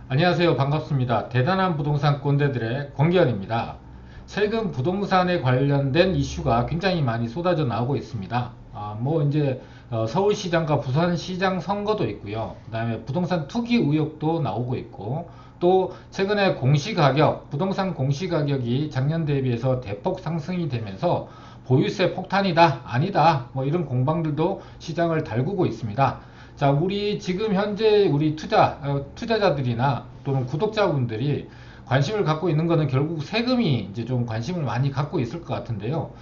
안녕하세요. 반갑습니다. 대단한 부동산 꼰대들의 권기현입니다. 최근 부동산에 관련된 이슈가 굉장히 많이 쏟아져 나오고 있습니다. 이제 서울시장과 부산시장 선거도 있고요. 그다음에 부동산 투기 의혹도 나오고 있고, 또 최근에 공시가격, 부동산 공시가격이 작년 대비해서 대폭 상승이 되면서 보유세 폭탄이다, 아니다, 이런 공방들도 시장을 달구고 있습니다. 자, 우리 지금 현재 우리 투자자들이나 또는 구독자분들이 관심을 갖고 있는 거는 결국 세금이 이제 좀 관심을 많이 갖고 있을 것 같은데요.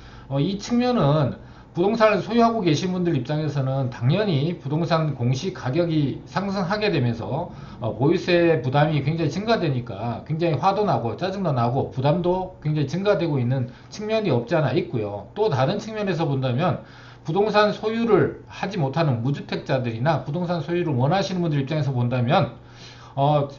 이 측면은 부동산을 소유하고 계신 분들 입장에서는 당연히 부동산 공시 가격이 상승하게 되면서 보유세 부담이 굉장히 증가되니까 굉장히 화도 나고 짜증도 나고 부담도 굉장히 증가되고 있는 측면이 없지 않아 있고요. 또 다른 측면에서 본다면 부동산 소유를 하지 못하는 무주택자들이나 부동산 소유를 원하시는 분들 입장에서 본다면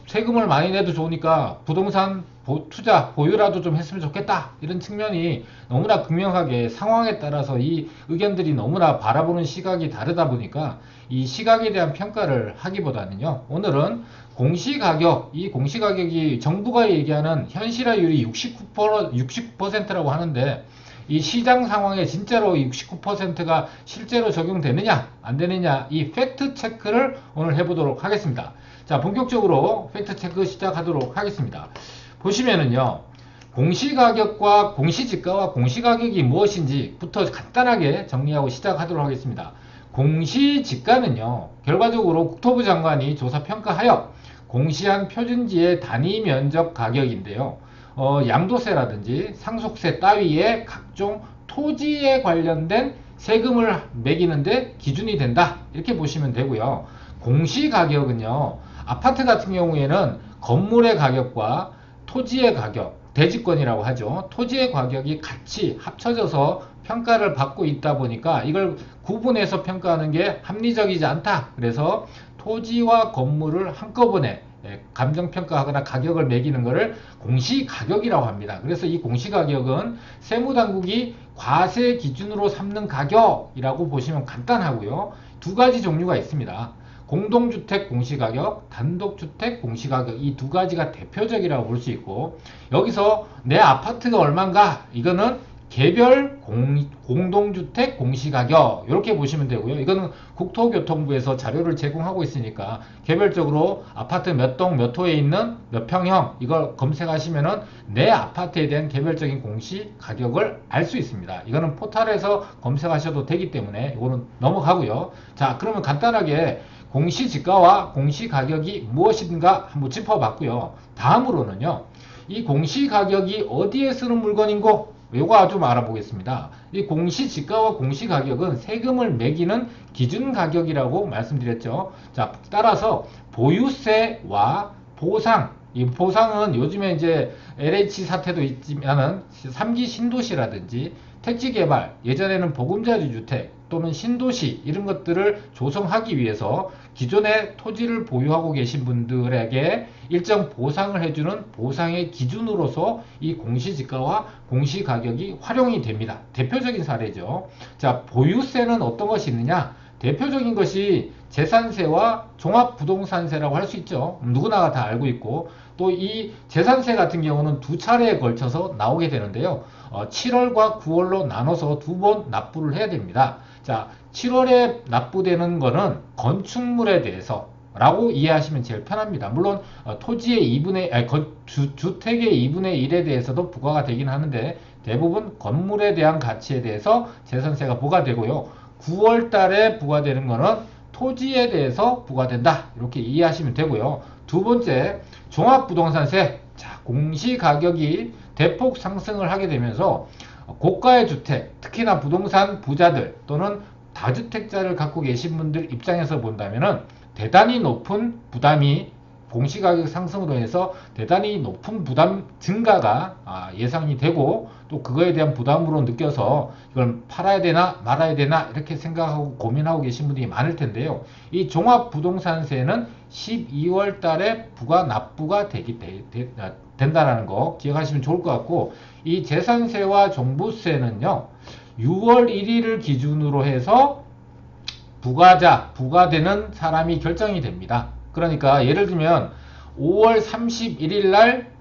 세금을 많이 내도 좋으니까 부동산 투자 보유라도 좀 했으면 좋겠다, 이런 측면이 너무나 극명하게 상황에 따라서 이 의견들이 너무나 바라보는 시각이 다르다 보니까 이 시각에 대한 평가를 하기보다는요, 오늘은 공시가격, 이 공시가격이 정부가 얘기하는 현실화율이 69%라고 하는데, 이 시장 상황에 진짜로 69%가 실제로 적용되느냐 안 되느냐, 이 팩트 체크를 오늘 해보도록 하겠습니다. 자, 본격적으로 팩트 체크 시작하도록 하겠습니다. 보시면은요, 공시가격과 공시지가와 공시가격이 무엇인지부터 간단하게 정리하고 시작하도록 하겠습니다. 공시지가는요, 결과적으로 국토부 장관이 조사 평가하여 공시한 표준지의 단위 면적 가격인데요. 양도세라든지 상속세 따위의 각종 토지에 관련된 세금을 매기는데 기준이 된다, 이렇게 보시면 되고요. 공시가격은요, 아파트 같은 경우에는 건물의 가격과 토지의 가격, 대지권이라고 하죠. 토지의 가격이 같이 합쳐져서 평가를 받고 있다 보니까 이걸 구분해서 평가하는 게 합리적이지 않다. 그래서 토지와 건물을 한꺼번에 감정평가하거나 가격을 매기는 것을 공시가격이라고 합니다. 그래서 이 공시가격은 세무당국이 과세 기준으로 삼는 가격이라고 보시면 간단하고요. 두 가지 종류가 있습니다. 공동주택 공시가격, 단독주택 공시가격, 이 두 가지가 대표적이라고 볼 수 있고, 여기서 내 아파트가 얼마인가, 이거는 개별 공동주택 공시가격, 이렇게 보시면 되고요. 이거는 국토교통부에서 자료를 제공하고 있으니까 개별적으로 아파트 몇 동 몇 호에 있는 몇 평형, 이걸 검색하시면은 내 아파트에 대한 개별적인 공시가격을 알 수 있습니다. 이거는 포털에서 검색하셔도 되기 때문에 이거는 넘어가고요. 자, 그러면 간단하게 공시지가와 공시가격이 무엇인가 한번 짚어봤고요. 다음으로는요, 이 공시가격이 어디에 쓰는 물건인고, 요거 좀 알아보겠습니다. 이 공시지가와 공시가격은 세금을 매기는 기준가격이라고 말씀드렸죠. 자, 따라서 보유세와 보상, 이 보상은 요즘에 이제 LH 사태도 있지만은 3기 신도시라든지 택지개발, 예전에는 보금자리 주택 또는 신도시, 이런 것들을 조성하기 위해서 기존에 토지를 보유하고 계신 분들에게 일정 보상을 해주는 보상의 기준으로서 이 공시지가와 공시가격이 활용이 됩니다. 대표적인 사례죠. 자, 보유세는 어떤 것이 있느냐? 대표적인 것이 재산세와 종합부동산세라고 할 수 있죠. 누구나 다 알고 있고, 또 이 재산세 같은 경우는 두 차례에 걸쳐서 나오게 되는데요. 7월과 9월로 나눠서 두 번 납부를 해야 됩니다. 자, 7월에 납부되는 거는 건축물에 대해서 라고 이해하시면 제일 편합니다. 물론 토지의 2분의 주택의 2분의 1에 대해서도 부과가 되긴 하는데, 대부분 건물에 대한 가치에 대해서 재산세가 부과되고요. 9월 달에 부과되는 거는 토지에 대해서 부과된다, 이렇게 이해하시면 되고요. 두 번째, 종합부동산세. 자, 공시가격이 대폭 상승을 하게 되면서 고가의 주택, 특히나 부동산 부자들 또는 다주택자를 갖고 계신 분들 입장에서 본다면은 대단히 높은 부담이, 공시가격 상승으로 해서 대단히 높은 부담 증가가 예상이 되고, 또 그거에 대한 부담으로 느껴서 이걸 팔아야 되나 말아야 되나 이렇게 생각하고 고민하고 계신 분들이 많을 텐데요. 이 종합부동산세는 12월 달에 납부가 된다는 거 기억하시면 좋을 것 같고, 이 재산세와 종부세는요, 6월 1일을 기준으로 해서 부과되는 사람이 결정이 됩니다. 그러니까 예를 들면 5월 31일 날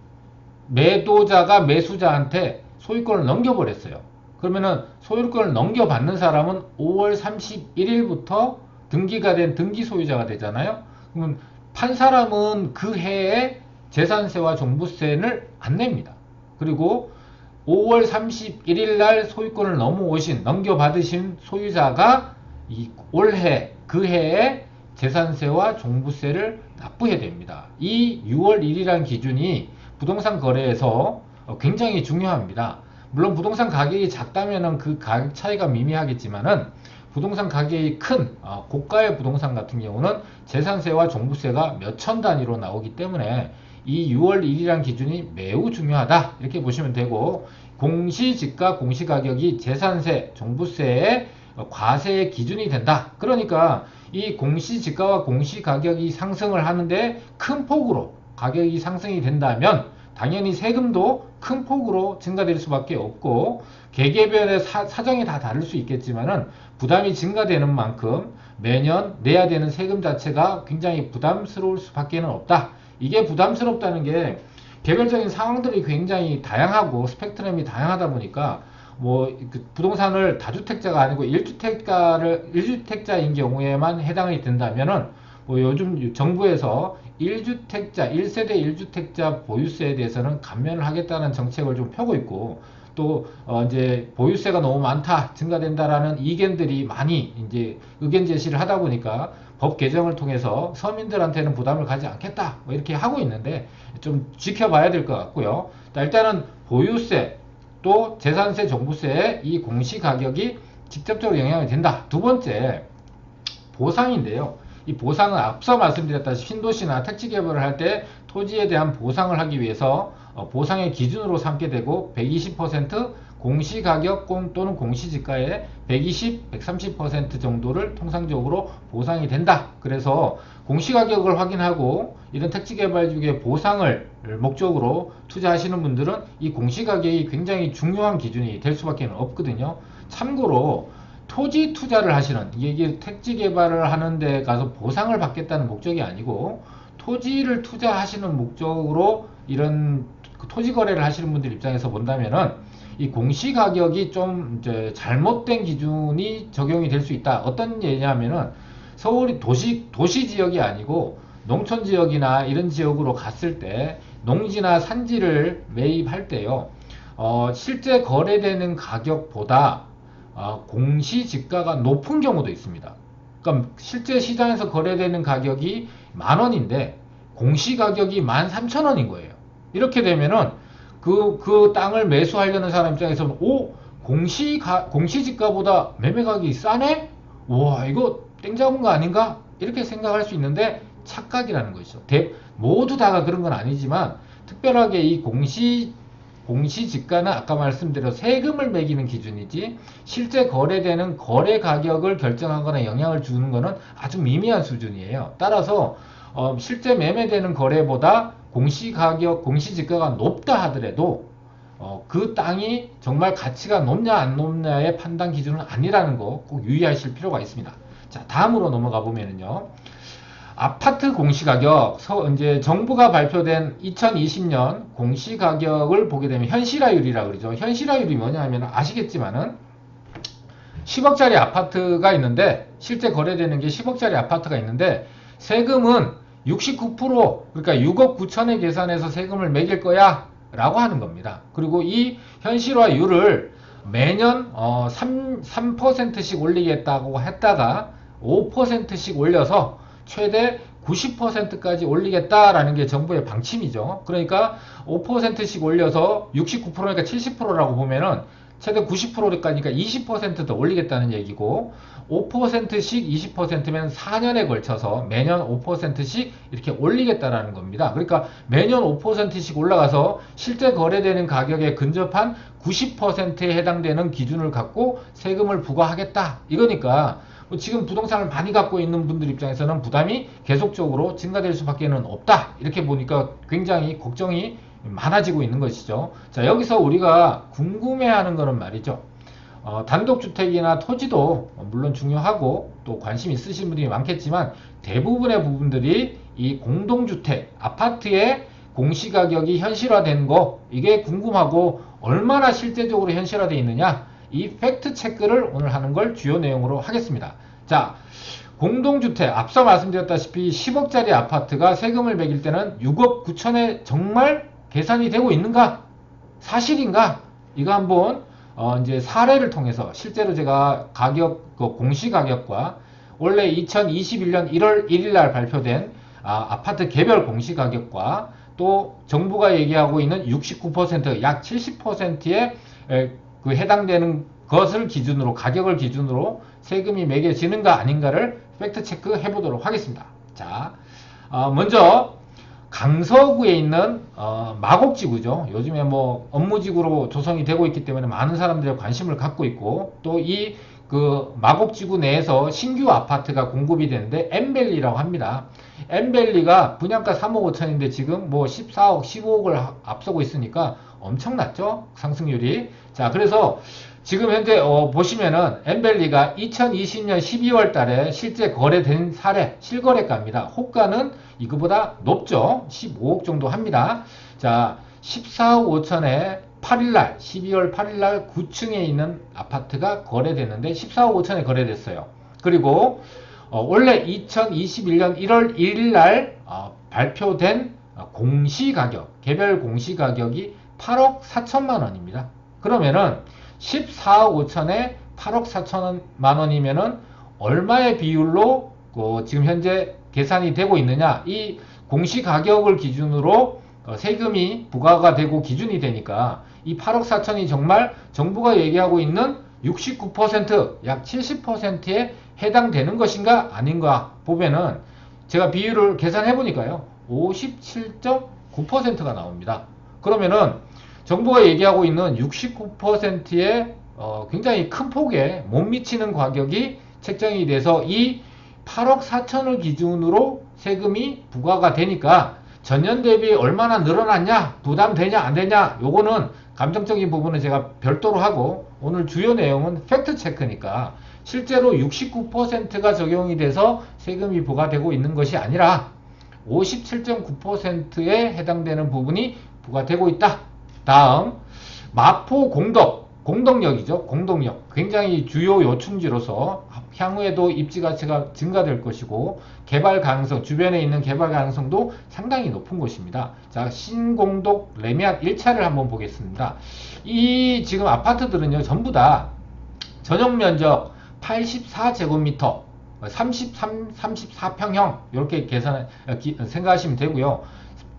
매도자가 매수자한테 소유권을 넘겨버렸어요. 그러면은 소유권을 넘겨받는 사람은 5월 31일부터 등기가 된 등기 소유자가 되잖아요. 그러면 판 사람은 그 해에 재산세와 종부세를 안 냅니다. 그리고 5월 31일 날 소유권을 넘겨받으신 소유자가 이 올해 그 해에 재산세와 종부세를 납부해야 됩니다. 이 6월 1일이라는 기준이 부동산 거래에서 굉장히 중요합니다. 물론 부동산 가격이 작다면 그 가격 차이가 미미하겠지만은 부동산 가격이 큰 고가의 부동산 같은 경우는 재산세와 종부세가 몇천 단위로 나오기 때문에 이 6월 1일이라는 기준이 매우 중요하다 이렇게 보시면 되고, 공시지가 공시가격이 재산세 종부세의 과세의 기준이 된다. 그러니까 이 공시지가와 공시가격이 상승을 하는데 큰 폭으로 가격이 상승이 된다면 당연히 세금도 큰 폭으로 증가될 수밖에 없고, 개개별의 사정이 다 다를 수 있겠지만은 부담이 증가되는 만큼 매년 내야 되는 세금 자체가 굉장히 부담스러울 수밖에 없다. 이게 부담스럽다는 게 개별적인 상황들이 굉장히 다양하고 스펙트럼이 다양하다 보니까 뭐 부동산을 다주택자가 아니고 1주택자인 경우에만 해당이 된다면은 뭐 요즘 정부에서 1주택자, 1세대 1주택자 보유세에 대해서는 감면을 하겠다는 정책을 좀 펴고 있고, 또 이제 보유세가 너무 많다, 증가된다라는 의견들이 많이 이제 의견 제시를 하다 보니까 법 개정을 통해서 서민들한테는 부담을 가지 않겠다 뭐 이렇게 하고 있는데 좀 지켜봐야 될 것 같고요. 일단은 보유세 또 재산세, 종부세에 이 공시가격이 직접적으로 영향이 된다. 두 번째, 보상인데요. 이 보상은 앞서 말씀드렸다시피 신도시나 택지 개발을 할 때 토지에 대한 보상을 하기 위해서 보상의 기준으로 삼게 되고 120% 공시가격 또는 공시지가의 120, 130% 정도를 통상적으로 보상이 된다. 그래서 공시가격을 확인하고 이런 택지 개발 중에 보상을 목적으로 투자하시는 분들은 이 공시가격이 굉장히 중요한 기준이 될 수밖에 없거든요. 참고로 토지 투자를 하시는, 이게 택지 개발을 하는 데 가서 보상을 받겠다는 목적이 아니고 토지를 투자하시는 목적으로 이런 토지 거래를 하시는 분들 입장에서 본다면은 이 공시가격이 좀 이제 잘못된 기준이 적용이 될 수 있다. 어떤 예냐면은 서울이 도시 지역이 아니고 농촌 지역이나 이런 지역으로 갔을 때 농지나 산지를 매입할 때요, 실제 거래되는 가격보다 공시지가가 높은 경우도 있습니다. 그러니까 실제 시장에서 거래되는 가격이 10,000원인데 공시가격이 13,000원인 거예요. 이렇게 되면은 그 땅을 매수하려는 사람 입장에서는 공시지가보다 매매 가격이 싸네? 와, 이거 땡 잡은 거 아닌가? 이렇게 생각할 수 있는데 착각이라는 것이죠. 모두 다가 그런 건 아니지만 특별하게 이 공시지가는 아까 말씀드린 세금을 매기는 기준이지 실제 거래되는 거래 가격을 결정하거나 영향을 주는 것은 아주 미미한 수준이에요. 따라서 실제 매매되는 거래보다 공시지가가 높다 하더라도 그 땅이 정말 가치가 높냐 안 높냐의 판단 기준은 아니라는 거 꼭 유의하실 필요가 있습니다. 자, 다음으로 넘어가 보면은요, 아파트 공시가격, 이제 정부가 발표된 2020년 공시가격을 보게 되면 현실화율이라고 그러죠. 현실화율이 뭐냐면 아시겠지만은 10억짜리 아파트가 있는데, 실제 거래되는 게 10억짜리 아파트가 있는데 세금은 69%, 그러니까 6억 9천에 계산해서 세금을 매길 거야 라고 하는 겁니다. 그리고 이 현실화율을 매년 3%씩 올리겠다고 했다가 5%씩 올려서 최대 90%까지 올리겠다라는 게 정부의 방침이죠. 그러니까 5%씩 올려서 69%니까 70%라고 보면은 최대 90%까지니까 20% 더 올리겠다는 얘기고, 5%씩 20%면 4년에 걸쳐서 매년 5%씩 이렇게 올리겠다라는 겁니다. 그러니까 매년 5%씩 올라가서 실제 거래되는 가격에 근접한 90%에 해당되는 기준을 갖고 세금을 부과하겠다. 이거니까 지금 부동산을 많이 갖고 있는 분들 입장에서는 부담이 계속적으로 증가될 수밖에 없다. 이렇게 보니까 굉장히 걱정이 많아지고 있는 것이죠. 자, 여기서 우리가 궁금해하는 거는 말이죠. 단독주택이나 토지도 물론 중요하고 또 관심 있으신 분들이 많겠지만 대부분의 부분들이 이 공동주택, 아파트의 공시가격이 현실화된 거, 이게 궁금하고 얼마나 실제적으로 현실화되어 있느냐, 이 팩트 체크를 오늘 하는 걸 주요 내용으로 하겠습니다. 자, 공동주택, 앞서 말씀드렸다시피 10억짜리 아파트가 세금을 매길 때는 6억 9천에 정말 계산이 되고 있는가? 사실인가? 이거 한번 이제 사례를 통해서 실제로 제가 가격, 공시가격과 원래 2021년 1월 1일 날 발표된 아파트 개별 공시가격과 또 정부가 얘기하고 있는 69%, 약 70%의 그 해당되는 것을 기준으로, 가격을 기준으로 세금이 매겨지는가 아닌가를 팩트 체크 해보도록 하겠습니다. 자, 먼저 강서구에 있는 마곡지구죠. 요즘에 뭐 업무지구로 조성이 되고 있기 때문에 많은 사람들이 관심을 갖고 있고, 또 이 그 마곡지구 내에서 신규 아파트가 공급이 되는데 엠벨리라고 합니다. 엠벨리가 분양가 3억 5천인데 지금 뭐 14억, 15억을 앞서고 있으니까 엄청났죠? 상승률이. 자, 그래서 지금 현재 보시면은 엠벨리가 2020년 12월 달에 실제 거래된 사례, 실거래가입니다. 호가는 이거보다 높죠. 15억 정도 합니다. 자, 14억 5천에 8일날, 12월 8일날 9층에 있는 아파트가 거래됐는데 14억 5천에 거래됐어요. 그리고 원래 2021년 1월 1일날 발표된 공시가격, 개별 공시가격이 8억 4천만 원입니다. 그러면은 14억 5천에 8억 4천만 원이면은 얼마의 비율로 지금 현재 계산이 되고 있느냐? 이 공시가격을 기준으로 세금이 부과가 되고 기준이 되니까 이 8억 4천이 정말 정부가 얘기하고 있는 69%, 약 70%에 해당되는 것인가 아닌가 보면은 제가 비율을 계산해 보니까요. 57.9%가 나옵니다. 그러면은 정부가 얘기하고 있는 69%의 굉장히 큰 폭에 못 미치는 가격이 책정이 돼서 이 8억 4천을 기준으로 세금이 부과가 되니까 전년 대비 얼마나 늘어났냐, 부담되냐 안 되냐, 요거는 감정적인 부분은 제가 별도로 하고 오늘 주요 내용은 팩트 체크니까 실제로 69%가 적용이 돼서 세금이 부과되고 있는 것이 아니라 57.9%에 해당되는 부분이 부과되고 있다. 다음, 마포 공덕역이죠. 공덕역. 굉장히 주요 요충지로서 향후에도 입지 가치가 증가될 것이고 개발 가능성, 주변에 있는 개발 가능성도 상당히 높은 곳입니다. 자, 신공덕 레미안 1차를 한번 보겠습니다. 이 지금 아파트들은요, 전부 다 전용 면적 84제곱미터, 34평형 이렇게 생각하시면 되고요.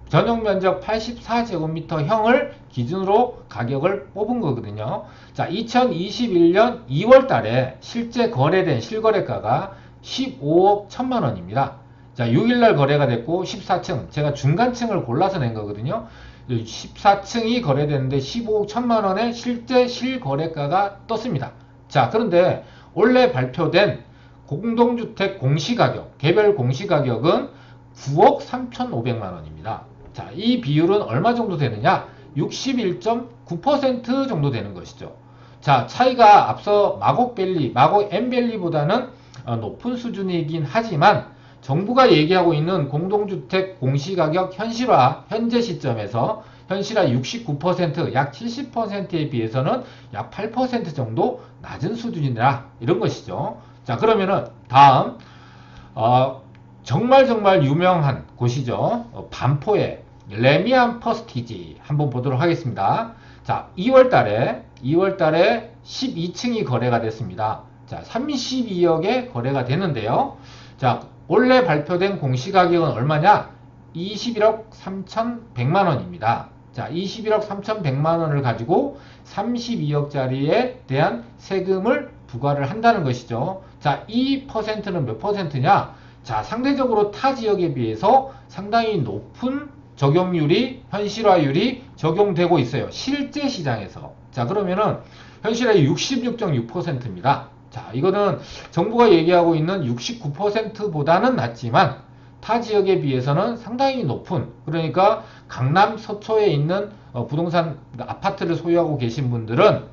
전용 면적 84제곱미터형을 기준으로 가격을 뽑은 거거든요. 자, 2021년 2월 달에 실제 거래된 실거래가가 15억 1천만 원입니다. 자, 6일날 거래가 됐고 14층, 제가 중간층을 골라서 낸 거거든요. 14층이 거래됐는데 15억 1천만 원의 실제 실거래가가 떴습니다. 자, 그런데 원래 발표된 공동주택 공시가격, 개별 공시가격은 9억 3,500만 원입니다. 자, 이 비율은 얼마 정도 되느냐? 61.9% 정도 되는 것이죠. 자, 차이가 앞서 마곡 엠밸리보다는 높은 수준이긴 하지만 정부가 얘기하고 있는 공동주택 공시가격 현실화, 현재 시점에서 현실화 69%, 약 70%에 비해서는 약 8% 정도 낮은 수준이다. 이런 것이죠. 자, 그러면은 다음 정말 유명한 곳이죠. 반포의 레미안 퍼스티지 한번 보도록 하겠습니다. 자, 2월 달에 12층이 거래가 됐습니다. 자, 32억에 거래가 되는데요. 자, 원래 발표된 공시가격은 얼마냐? 21억 3,100만 원입니다. 자, 21억 3,100만 원을 가지고 32억짜리에 대한 세금을 부과를 한다는 것이죠. 자, 이 퍼센트는 몇 퍼센트냐? 자, 상대적으로 타 지역에 비해서 상당히 높은 적용률이, 현실화율이 적용되고 있어요. 실제 시장에서. 자, 그러면은 현실화율이 66.6%입니다. 자, 이거는 정부가 얘기하고 있는 69%보다는 낮지만 타 지역에 비해서는 상당히 높은, 그러니까 강남 서초에 있는 부동산 아파트를 소유하고 계신 분들은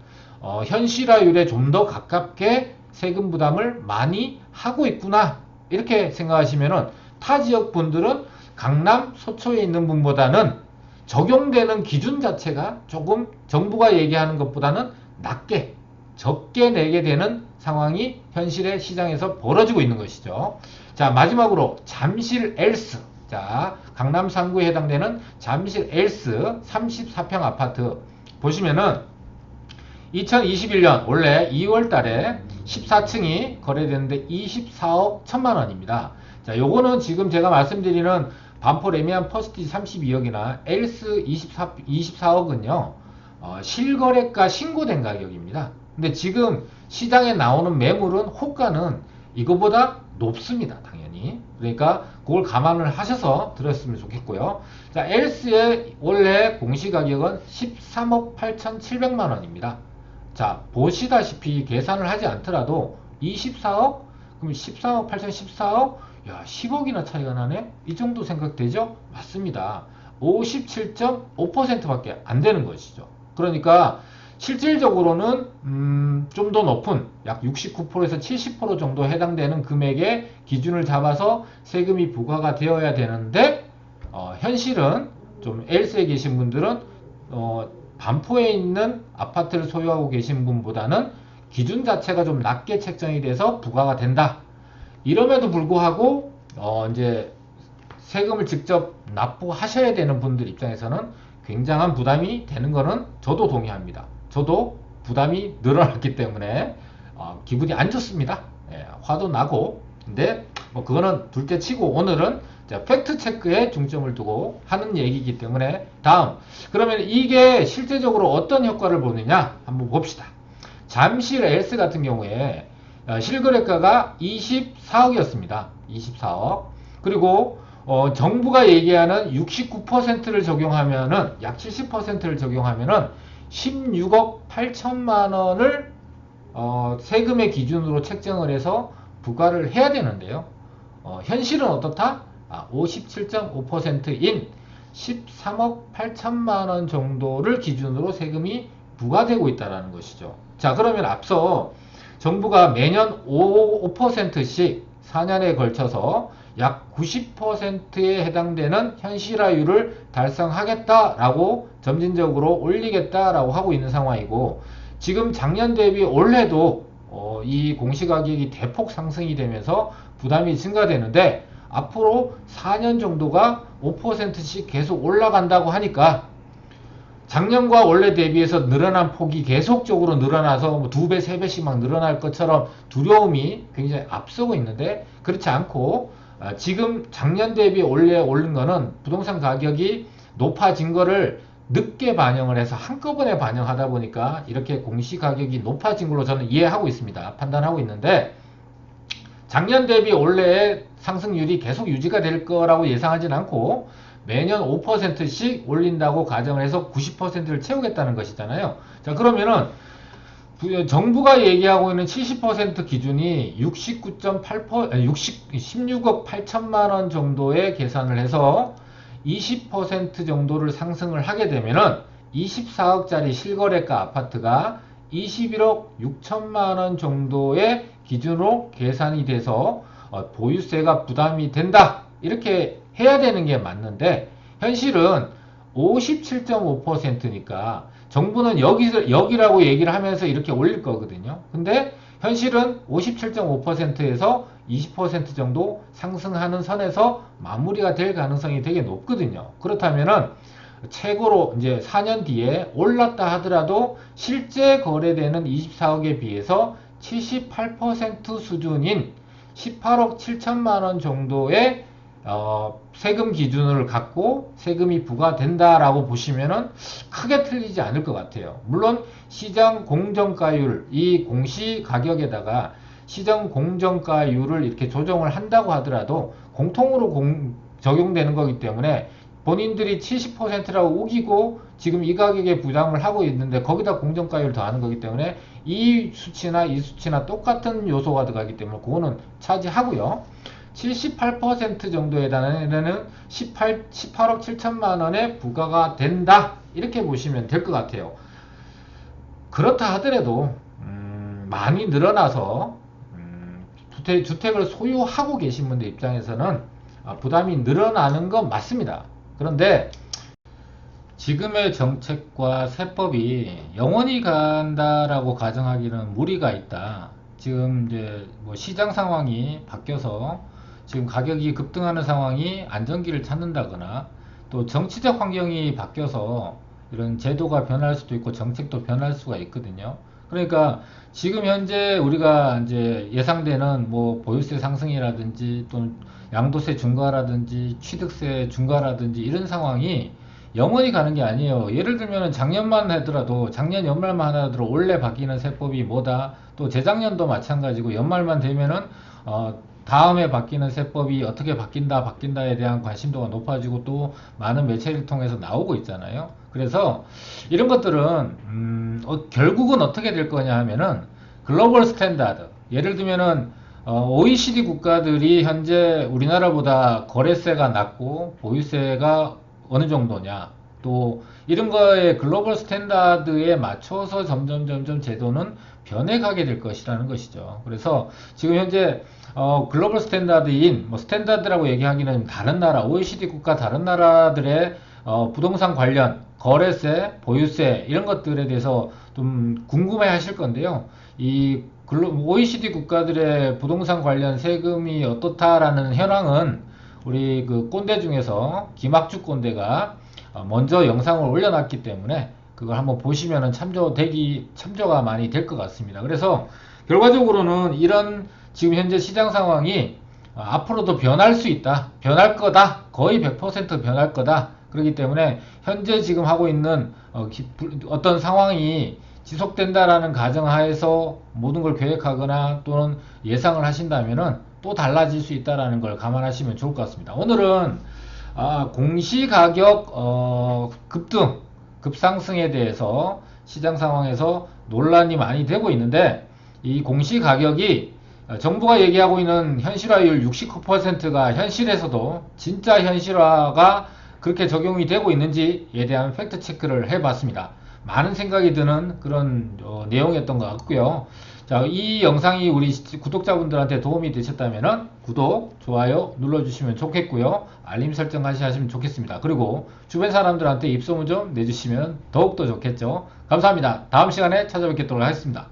현실화율에 좀 더 가깝게 세금 부담을 많이 하고 있구나, 이렇게 생각하시면은 타 지역 분들은 강남, 서초에 있는 분보다는 적용되는 기준 자체가 조금 정부가 얘기하는 것보다는 낮게, 적게 내게 되는 상황이 현실의 시장에서 벌어지고 있는 것이죠. 자, 마지막으로 잠실 엘스. 자, 강남 상구에 해당되는 잠실 엘스 34평 아파트 보시면은 2021년 원래 2월 달에 14층이 거래됐는데 24억 1천만 원입니다. 자, 요거는 지금 제가 말씀드리는 반포 레미안 퍼스티지 32억이나 엘스 24억은요, 실거래가 신고된 가격입니다. 근데 지금 시장에 나오는 매물은 호가는 이거보다 높습니다. 당연히. 그러니까 그걸 감안을 하셔서 들었으면 좋겠고요. 자, 엘스의 원래 공시가격은 13억 8,700만 원입니다. 자, 보시다시피 계산을 하지 않더라도 24억? 그럼 13억 8천 14억? 야, 10억이나 차이가 나네? 이 정도 생각되죠? 맞습니다. 57.5% 밖에 안 되는 것이죠. 그러니까 실질적으로는 좀 더 높은 약 69%에서 70% 정도 해당되는 금액의 기준을 잡아서 세금이 부과가 되어야 되는데 현실은 좀 엘스에 계신 분들은 반포에 있는 아파트를 소유하고 계신 분보다는 기준 자체가 좀 낮게 책정이 돼서 부과가 된다. 이럼에도 불구하고 이제 세금을 직접 납부하셔야 되는 분들 입장에서는 굉장한 부담이 되는 거는 저도 동의합니다. 저도 부담이 늘어났기 때문에 기분이 안 좋습니다. 예, 화도 나고. 근데 뭐 그거는 둘째 치고 오늘은 팩트 체크에 중점을 두고 하는 얘기이기 때문에 다음, 그러면 이게 실제적으로 어떤 효과를 보느냐 한번 봅시다. 잠실 엘스 같은 경우에 실거래가가 24억이었습니다. 24억. 그리고 정부가 얘기하는 69%를 적용하면은 약 70%를 적용하면은 16억 8천만 원을 세금의 기준으로 책정을 해서 부과를 해야 되는데요. 현실은 어떻다? 57.5%인 13억 8천만 원 정도를 기준으로 세금이 부과되고 있다는 것이죠. 자, 그러면 앞서 정부가 매년 5%씩 4년에 걸쳐서 약 90%에 해당되는 현실화율을 달성하겠다라고 점진적으로 올리겠다라고 하고 있는 상황이고, 지금 작년 대비 올해도 이 공시가격이 대폭 상승이 되면서 부담이 증가되는데 앞으로 4년 정도가 5%씩 계속 올라간다고 하니까 작년과 원래 대비해서 늘어난 폭이 계속적으로 늘어나서 뭐 2배, 3배씩 막 늘어날 것처럼 두려움이 굉장히 앞서고 있는데, 그렇지 않고 지금 작년 대비 올해 오른 거는 부동산 가격이 높아진 거를 늦게 반영을 해서 한꺼번에 반영하다 보니까 이렇게 공시가격이 높아진 걸로 저는 이해하고 있습니다. 판단하고 있는데, 작년 대비 올해의 상승률이 계속 유지가 될 거라고 예상하진 않고 매년 5%씩 올린다고 가정을 해서 90%를 채우겠다는 것이잖아요. 자, 그러면은 정부가 얘기하고 있는 70% 기준이 16억 8천만 원 정도의 계산을 해서 20% 정도를 상승을 하게 되면은 24억짜리 실거래가 아파트가 21억 6천만 원 정도의 기준으로 계산이 돼서 보유세가 부담이 된다. 이렇게 해야 되는 게 맞는데 현실은 57.5%니까 정부는 여기라고 얘기를 하면서 이렇게 올릴 거거든요. 근데 현실은 57.5%에서 20% 정도 상승하는 선에서 마무리가 될 가능성이 되게 높거든요. 그렇다면은 최고로 이제 4년 뒤에 올랐다 하더라도 실제 거래되는 24억에 비해서 78% 수준인 18억 7천만 원 정도의 세금 기준을 갖고 세금이 부과된다라고 보시면은 크게 틀리지 않을 것 같아요. 물론 시장 공정가율, 이 공시 가격에다가 시장 공정가율을 이렇게 조정을 한다고 하더라도 공통으로 적용되는 거기 때문에 본인들이 70%라고 우기고 지금 이 가격에 부담을 하고 있는데 거기다 공정가율 더하는 거기 때문에 이 수치나 똑같은 요소가 들어가기 때문에 그거는 차지하고요. 78% 정도에 해당하는 18억 7천만 원의 부과가 된다. 이렇게 보시면 될 것 같아요. 그렇다 하더라도 많이 늘어나서 주택을 소유하고 계신 분들 입장에서는 부담이 늘어나는 건 맞습니다. 그런데 지금의 정책과 세법이 영원히 간다라고 가정하기는 무리가 있다. 지금 이제 뭐 시장 상황이 바뀌어서 지금 가격이 급등하는 상황이 안정기를 찾는다거나 또 정치적 환경이 바뀌어서 이런 제도가 변할 수도 있고 정책도 변할 수가 있거든요. 그러니까 지금 현재 우리가 이제 예상되는 뭐 보유세 상승이라든지 또는 양도세 중과라든지 취득세 중과라든지 이런 상황이 영원히 가는 게 아니에요. 예를 들면 작년만 하더라도 작년 연말만 하더라도 올해 바뀌는 세법이 뭐다. 또 재작년도 마찬가지고 연말만 되면은 다음에 바뀌는 세법이 어떻게 바뀐다에 대한 관심도가 높아지고 또 많은 매체를 통해서 나오고 있잖아요. 그래서 이런 것들은 결국은 어떻게 될 거냐 하면은 글로벌 스탠다드. 예를 들면은 OECD 국가들이 현재 우리나라보다 거래세가 낮고 보유세가 어느 정도냐, 또 이런 거에 글로벌 스탠다드에 맞춰서 점점 제도는 변해가게 될 것이라는 것이죠. 그래서 지금 현재 글로벌 스탠다드인 뭐 스탠다드라고 얘기하기는 다른 나라 OECD 국가 다른 나라들의 부동산 관련 거래세, 보유세 이런 것들에 대해서 좀 궁금해 하실 건데요. 이 OECD 국가들의 부동산 관련 세금이 어떻다라는 현황은 우리 그 꼰대 중에서 김학주 꼰대가 먼저 영상을 올려놨기 때문에 그걸 한번 보시면은 참조가 많이 될 것 같습니다. 그래서 결과적으로는 이런 지금 현재 시장 상황이 앞으로도 변할 수 있다. 변할 거다. 거의 100% 변할 거다. 그렇기 때문에 현재 지금 하고 있는 어떤 상황이 지속된다라는 가정하에서 모든 걸 계획하거나 또는 예상을 하신다면은 또 달라질 수 있다라는 걸 감안하시면 좋을 것 같습니다. 오늘은 공시가격 급등, 급상승에 대해서 시장 상황에서 논란이 많이 되고 있는데 이 공시가격이 정부가 얘기하고 있는 현실화율 69%가 현실에서도 진짜 현실화가 그렇게 적용이 되고 있는지에 대한 팩트 체크를 해봤습니다. 많은 생각이 드는 그런 내용이었던 것 같고요. 자, 이 영상이 우리 구독자분들한테 도움이 되셨다면 구독, 좋아요 눌러주시면 좋겠고요. 알림 설정 하시면 좋겠습니다. 그리고 주변 사람들한테 입소문 좀 내주시면 더욱더 좋겠죠. 감사합니다. 다음 시간에 찾아뵙도록 하겠습니다.